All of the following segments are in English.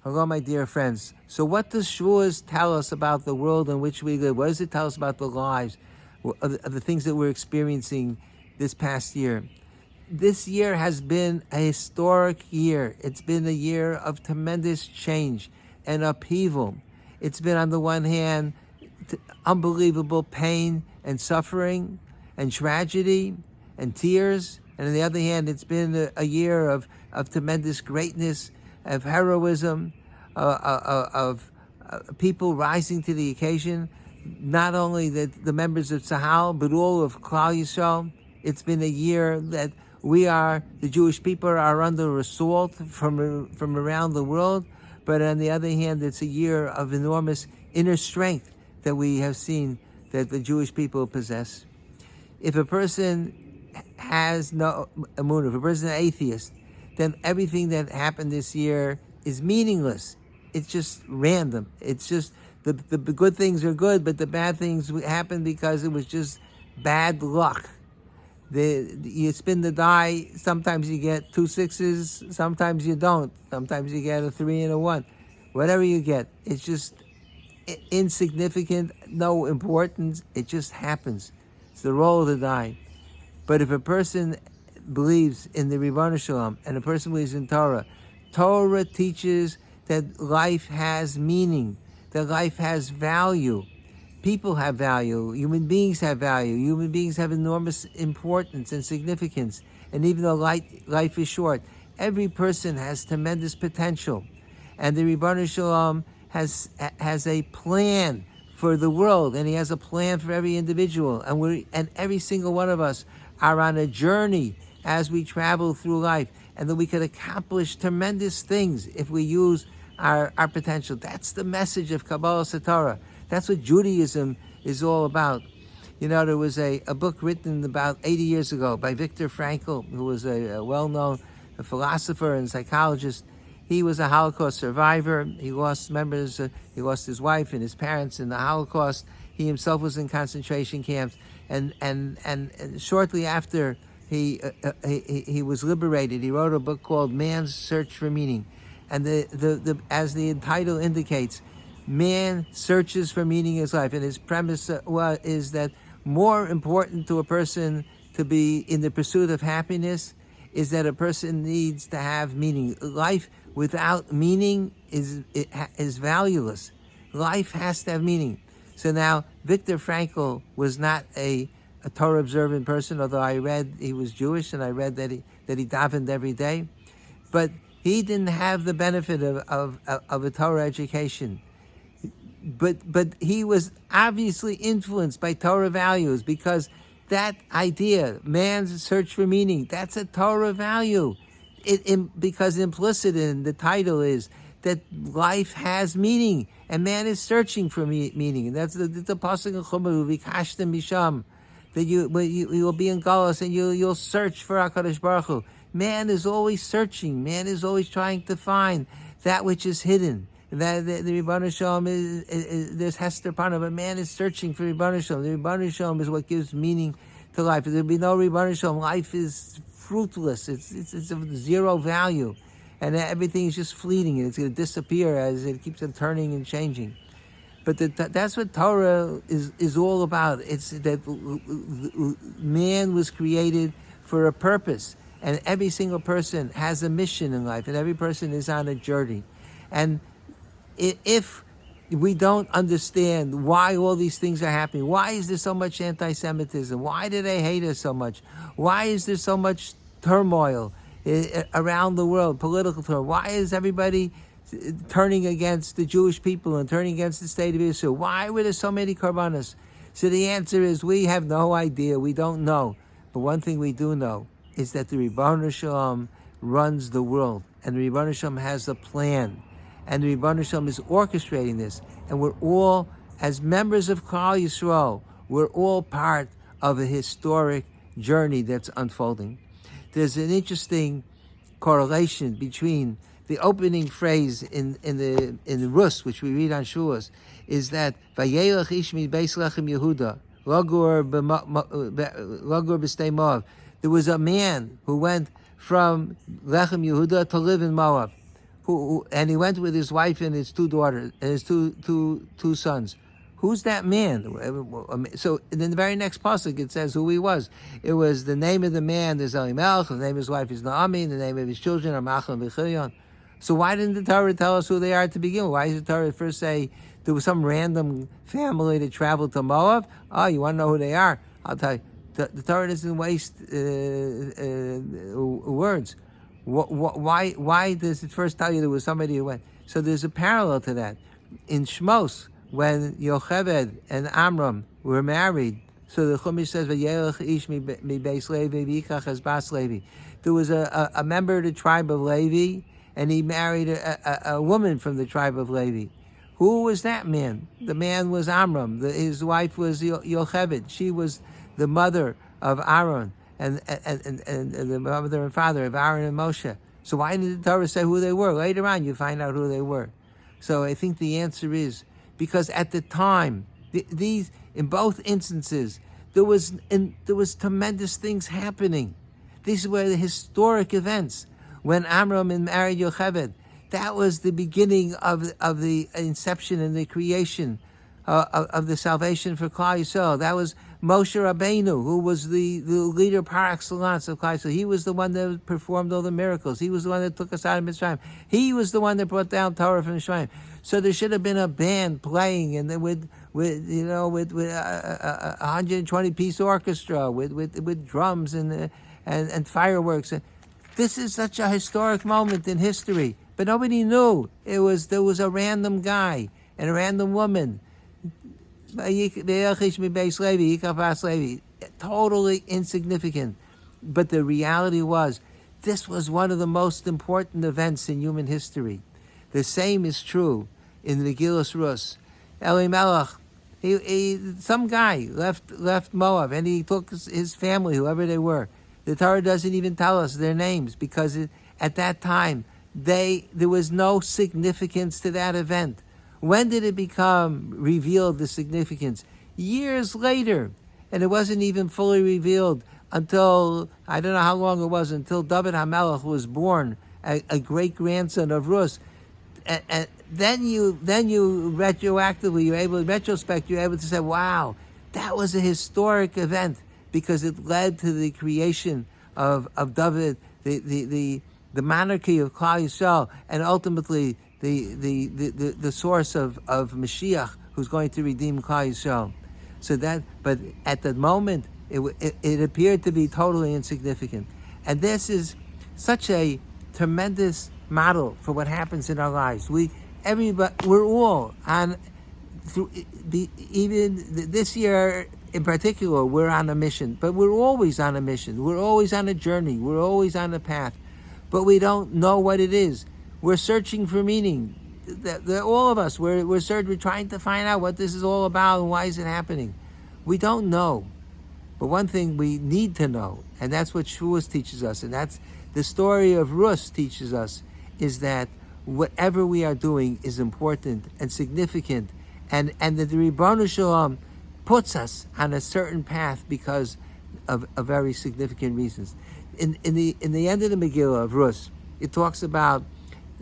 Hello, my dear friends. So what does Shavuos tell us about the world in which we live? What does it tell us about the lives, of the things that we're experiencing this past year? This year has been a historic year. It's been a year of tremendous change and upheaval. It's been, on the one hand, unbelievable pain and suffering and tragedy and tears. And on the other hand, it's been a year of tremendous greatness, of heroism, of people rising to the occasion, not only the members of Tzahal, but all of Klal Yisrael. It's been a year that the Jewish people are under assault from around the world, but on the other hand, it's a year of enormous inner strength that we have seen that the Jewish people possess. If a person has no emunah, if a person is an atheist, then everything that happened this year is meaningless. It's just random. It's just the good things are good, but the bad things happen because it was just bad luck. You spin the die, sometimes you get 2 6s, sometimes you don't. Sometimes you get a 3 and a 1. Whatever you get, it's just insignificant, no importance. It just happens. It's the roll of the die. But if a person believes in the Ribono Shalom and a person believes in Torah, Torah teaches that life has meaning, that life has value. People have value. Human beings have value. Human beings have enormous importance and significance. And even though life is short, every person has tremendous potential. And the Ribono Shalom has a plan for the world, and he has a plan for every individual. And every single one of us are on a journey as we travel through life, and that we could accomplish tremendous things if we use our potential. That's the message of Kabbalah Satorah. That's what Judaism is all about. You know, there was a book written about 80 years ago by Viktor Frankl, who was a well-known philosopher and psychologist. He was a Holocaust survivor. He lost he lost his wife and his parents in the Holocaust. He himself was in concentration camps. And shortly after he was liberated, he wrote a book called Man's Search for Meaning. And as the title indicates, man searches for meaning in his life. And his premise is that more important to a person to be in the pursuit of happiness is that a person needs to have meaning. Life without meaning is valueless. Life has to have meaning. So now, Viktor Frankl was not a Torah observant person, although I read he was Jewish, and I read that he davened every day. But he didn't have the benefit of a Torah education. But he was obviously influenced by Torah values, because that idea, man's search for meaning, that's a Torah value. Because implicit in the title is that life has meaning, and man is searching for meaning. And that's the pasuk in Chumash, Vikashtem Bisham, that you will be in Galus and you'll search for HaKadosh Baruch Hu. Man is always searching. Man is always trying to find that which is hidden. That the Ribono Shalom is there's Hester Pana, but man is searching for Ribono Shalom. The Ribono Shalom is what gives meaning to life. If there be no Ribono Shalom, life is fruitless. It's of zero value, and everything is just fleeting, and it's going to disappear as it keeps on turning and changing. But that's what Torah is all about. It's that man was created for a purpose, and every single person has a mission in life, and every person is on a journey. And if we don't understand why all these things are happening, why is there so much anti-Semitism? Why do they hate us so much? Why is there so much turmoil around the world, political turmoil? Why is everybody turning against the Jewish people and turning against the state of Israel? Why were there so many korbanos? So the answer is, we have no idea. We don't know. But one thing we do know is that the Ribono Shalom runs the world, and the Ribono Shalom has a plan. And the Ribono Shalom is orchestrating this. And we're all, as members of Klal Yisrael, we're all part of a historic journey that's unfolding. There's an interesting correlation between the opening phrase in the Rus, which we read on Shavuos, is that Vayelech ish mi beis Lechem Yehuda lagur b'stei Moav. There was a man who went from Lechem Yehuda to live in Moab, and he went with his wife and his two daughters and his two sons. Who's that man? So in the very next pasuk it says who he was. It was the name of the man is Elimelech, the name of his wife is Naomi, the name of his children are Machal and Bechilion. So why didn't the Torah tell us who they are to begin with? Why does the Torah first say there was some random family that traveled to Moab? Oh, you want to know who they are? I'll tell you. The Torah doesn't waste words. Why does it first tell you there was somebody who went? So there's a parallel to that. In Shmos, when Yocheved and Amram were married, so the Chumash says, "Vayelech ish mi beis Levi v'yikach es bas Levi." There was a member of the tribe of Levi, and he married a woman from the tribe of Levi. Who was that man? The man was Amram. His wife was Yocheved. She was the mother of Aaron and the mother and father of Aaron and Moshe. So why did the Torah say who they were? Later on, you find out who they were. So I think the answer is because at the time, these in both instances, there was tremendous things happening. These were the historic events. When Amram married Yocheved, that was the beginning of the inception and the creation of the salvation for Klal Yisrael. That was Moshe Rabbeinu, who was the leader par excellence of Klal Yisrael. He was the one that performed all the miracles. He was the one that took us out of Mitzrayim. He was the one that brought down Torah from Mitzrayim. So there should have been a band playing, and with 120-piece orchestra, with drums and fireworks. This is such a historic moment in history, but nobody knew. There was a random guy and a random woman. Totally insignificant. But the reality was, this was one of the most important events in human history. The same is true in the Megillas Rus. Elimelech, some guy left Moab, and he took his family, whoever they were. The Torah doesn't even tell us their names because at that time there was no significance to that event. When did it become revealed, the significance? Years later. And it wasn't even fully revealed until, I don't know how long it was, until David HaMelech was born, a great-grandson of Rus. And then you retroactively, in retrospect, you're able to say, wow, that was a historic event because it led to the creation of David, the monarchy of Klal Yisrael, and ultimately the source of Mashiach, who's going to redeem Klal Yisrael. But at the moment, it appeared to be totally insignificant. And this is such a tremendous model for what happens in our lives. We're all on, even this year in particular, we're on a mission. But we're always on a mission. We're always on a journey. We're always on a path. But we don't know what it is. We're searching for meaning. All of us, we're trying to find out what this is all about and why is it happening. We don't know. But one thing we need to know, and that's what Shavuos teaches us, and that's the story of Rus teaches us, is that whatever we are doing is important and significant, and that the Ribono Shalom puts us on a certain path because of very significant reasons. In the end of the Megillah of Rus, it talks about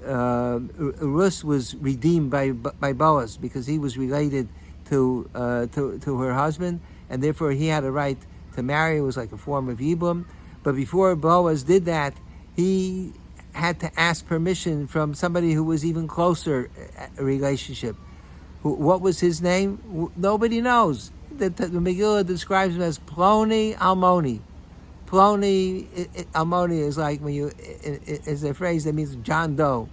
Rus was redeemed by Boaz because he was related to her husband, and therefore he had a right to marry. It was like a form of yibum. But before Boaz did that, he had to ask permission from somebody who was even closer a relationship. What was his name? Nobody knows. The Megillah describes him as Ploni Almoni. Ploni Almoni is like is a phrase that means John Doe.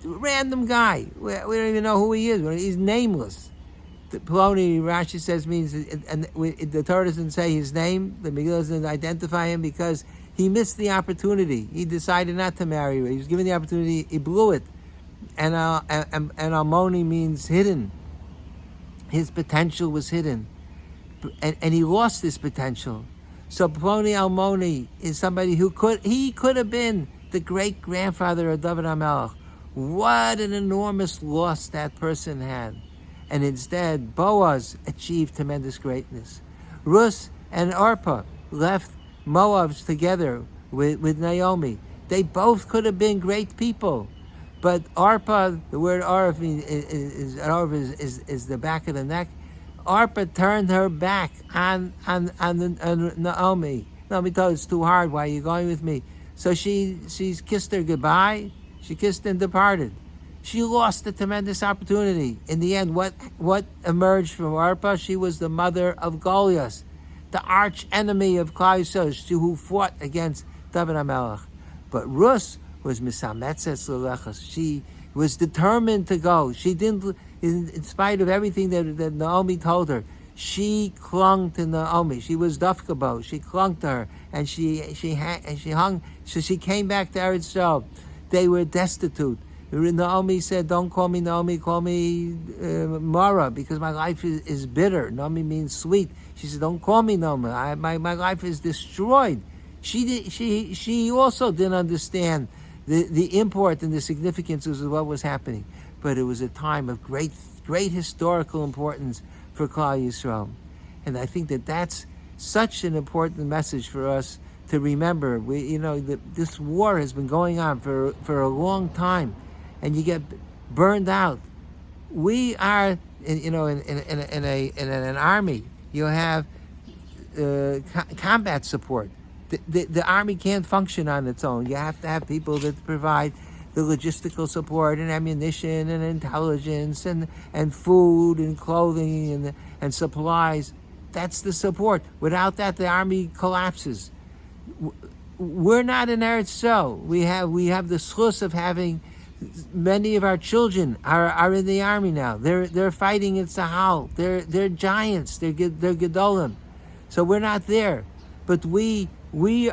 Random guy. We don't even know who he is. He's nameless. The Ploni, Rashi says, means, and the Torah doesn't say his name. The Megillah doesn't identify him because he missed the opportunity. He decided not to marry her. He was given the opportunity. He blew it. And Almoni means hidden. His potential was hidden. And he lost his potential. So Ploni Almoni is somebody who could have been the great-grandfather of David HaMelech. What an enormous loss that person had. And instead, Boaz achieved tremendous greatness. Rus and Orpah left Moab together with Naomi. They both could have been great people. But Arpa, the word Arf is the back of the neck. Arpa turned her back on Naomi. Naomi told her, it's too hard. Why are you going with me? So she's kissed her goodbye. She kissed and departed. She lost a tremendous opportunity. In the end, what emerged from Arpa? She was the mother of Goliath, the arch enemy of Klal Yisrael, who fought against David HaMelech. But Rus was misametzes l'lechas. She was determined to go. She didn't, in spite of everything that Naomi told her, she clung to Naomi. She was dafkabo. She clung to her, and she hung. So she came back to Eretz Yisrael. They were destitute. Naomi said, "Don't call me Naomi, call me Mara, because my life is bitter." Naomi means sweet. She said, "Don't call me Naomi. My life is destroyed." She also didn't understand the import and the significance of what was happening, but it was a time of great historical importance for Klal Yisrael, and I think that's such an important message for us to remember. This war has been going on for a long time, and you get burned out. We are, in an army. You have combat support. The army can't function on its own. You have to have people that provide the logistical support and ammunition and intelligence and food and clothing and supplies. That's the support. Without that, the army collapses. We're not in Eretz Yisrael. We have the schus of having many of our children are in the army now. They're fighting in Sahel. They're giants. They're gedolim. So we're not there, but we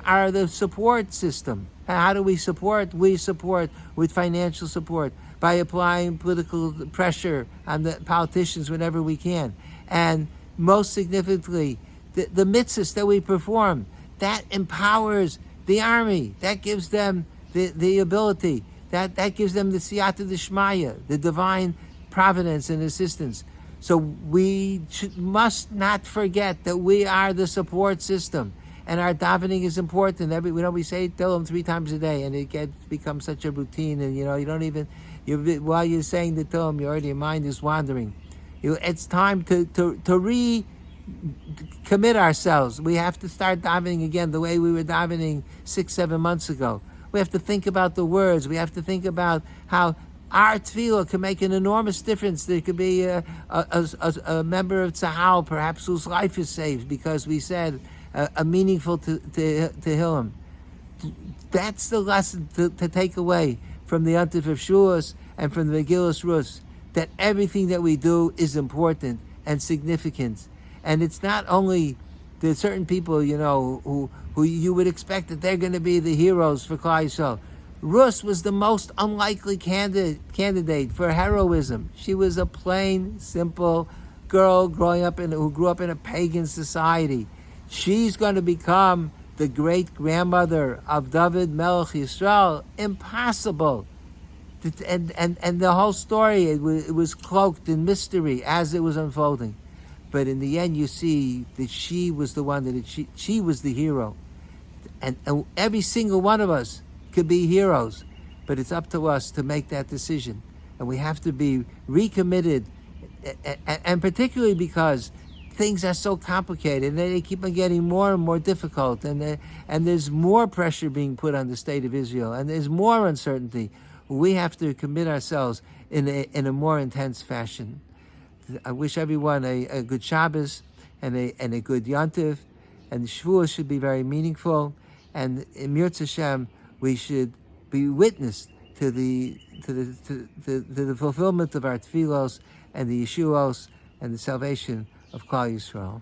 are the support system. How do we support? We support with financial support by applying political pressure on the politicians whenever we can, and most significantly, the mitzvahs that we perform that empowers the army. That gives them the ability. That gives them the siyata d'shmaya, the divine providence and assistance. So we must not forget that we are the support system, and our davening is important. We say Tehillim 3 times a day, and it becomes such a routine. And you don't even while you're saying the Tehillim, your mind is wandering. It's time to recommit ourselves. We have to start davening again the way we were davening 6-7 months ago. We have to think about the words. We have to think about how our tefillah can make an enormous difference. There could be a member of Tzahal, perhaps, whose life is saved because we said a meaningful Tehillim. That's the lesson to take away from the Yontif of Shavuos and from the Megillas Rus, that everything that we do is important and significant. And it's not only the certain people, who you would expect that they're going to be the heroes for Klal Yisrael. Rus was the most unlikely candidate for heroism. She was a plain, simple girl who grew up in a pagan society. She's going to become the great-grandmother of David Melech Yisrael. Impossible. And the whole story, it was cloaked in mystery as it was unfolding. But in the end, you see that she was the one she was the hero. And every single one of us could be heroes, but it's up to us to make that decision. And we have to be recommitted, and particularly because things are so complicated and they keep on getting more and more difficult, and there's more pressure being put on the state of Israel, and there's more uncertainty. We have to commit ourselves in a more intense fashion. I wish everyone a good Shabbos and a good Yontif, and Shavuos should be very meaningful. And in Mirz Hashem, we should be witness to the fulfillment of our tefillos and the Yeshuos and the salvation of Klal Yisrael.